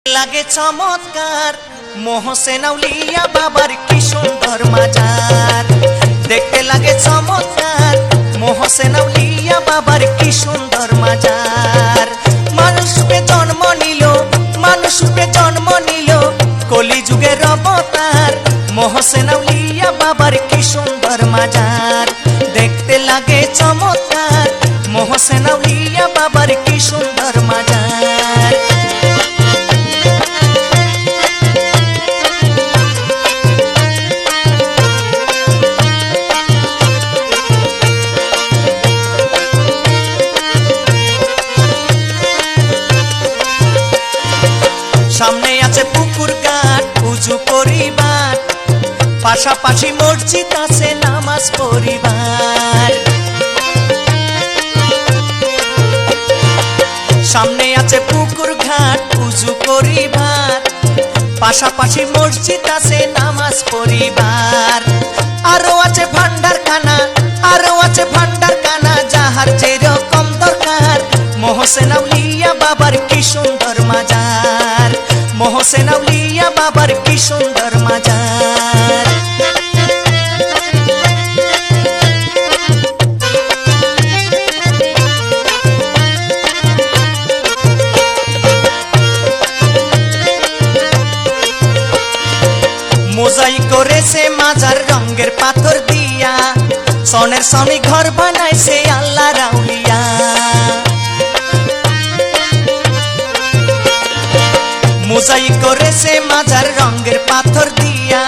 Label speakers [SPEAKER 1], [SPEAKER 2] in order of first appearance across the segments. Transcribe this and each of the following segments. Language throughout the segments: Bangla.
[SPEAKER 1] লাগে চমৎকার মোহসেন আউলিয়া বাবার কি সুন্দর মাজার। দেখতে লাগে চমৎকার মোহসেন আউলিয়া বাবার কি সুন্দর মাজার। মানুষ রূপে জন্ম নিল কলি যুগের অবতার মোহসেন আউলিয়া বাবার কি সুন্দর মাজার। দেখতে লাগে চমৎকার মোহসেন আউলিয়া বাবার কি সুন্দর মাজার। সামনে আছে পুকুর ঘাট উজু করিবার, পাশাপাশি মসজিদ আছে নামাজ পড়িবার। সামনে আছে পুকুর ঘাট উজু করিবার, পাশাপাশি মসজিদ আছে নামাজ পড়িবার। আরো আছে ভান্ডারখানা যাহার যেরকম দরকার মোহসেন আউলিয়া বাবার কি সুন্দর মাজার। মোহসেন আউলিয়া বাবার কি সুন্দর মাজার। মোজাইক করেছে মাজার রঙের পাথর দিয়া, সনের সনে ঘর বানাইছে আল্লাহর আউলিয়া। মোজাইক করেছে মাজার রঙের পাথর দিয়া,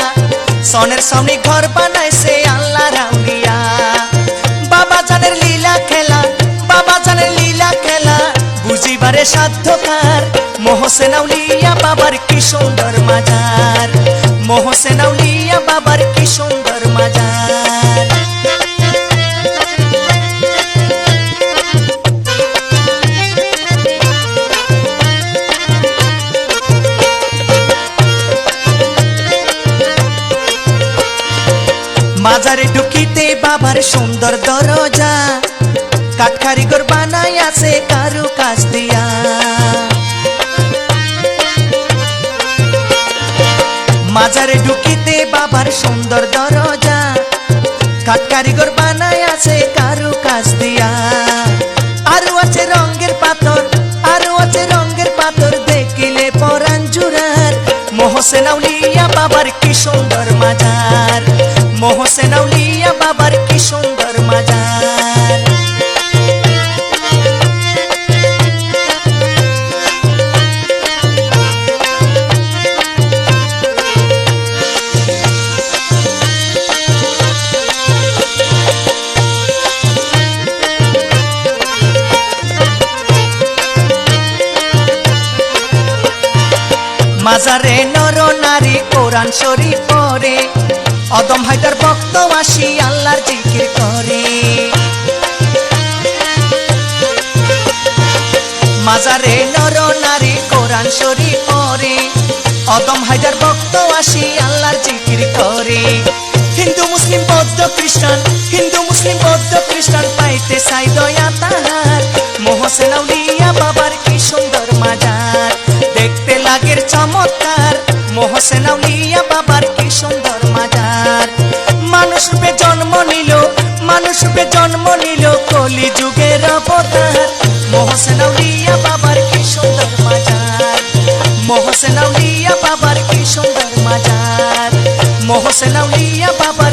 [SPEAKER 1] সনের সামনে ঘর বানাইছে আল্লাহর আউলিয়া। বাবা জানের লীলা খেলা বুঝিবারে সাধ্যকার মোহসেন আউলিয়া বাবার কি সুন্দর মাজার। মোহসেন আউলিয়া বাবার কি সুন্দর মাজার। মাজারে ঢুকিতে বাবার সুন্দর দরজা, কাঠ কারিগর বানাই আছে কারু কাজ দিয়া। মাজারে ঢুকিতে বাবার সুন্দর দরজা, কাঠ কারিগর বানাই আছে কারু কাজ দিয়া। আরো আছে রঙের পাথর দেখিলে পরাণ জুড়ার মোহসেন আউলিয়া বাবার কি সুন্দর মাজার। মোহসেন আউলিয়া বাবার কি সুন্দর মাজার। মাজারে নর নারী কোরআন শরীফ পড়ে, অদম হায়দার ভক্ত আসি আল্লাহর জিকির করে। মাজারে নর নারী কোরআন শরীফ পড়ে, অদম হায়দার ভক্ত আসি আল্লাহর জিকির করে। হিন্দু মুসলিম বৌদ্ধ খ্রিস্টান পাইতে চাই দয়া তাহার মোহসেন আউলিয়া বাবার কি সুন্দর মাজার। দেখতে লাগের চমৎকার মোহসেন আউলিয়া বাবার কি সুন্দর মাজার। মানুষ রূপে জন্ম নিল কলি যুগের অবতার মোহসেন আউলিয়া বাবার কি সুন্দর মাজার। মোহসেন আউলিয়া বাবার কি সুন্দর মাজার। মোহসেন আউলিয়া বাবার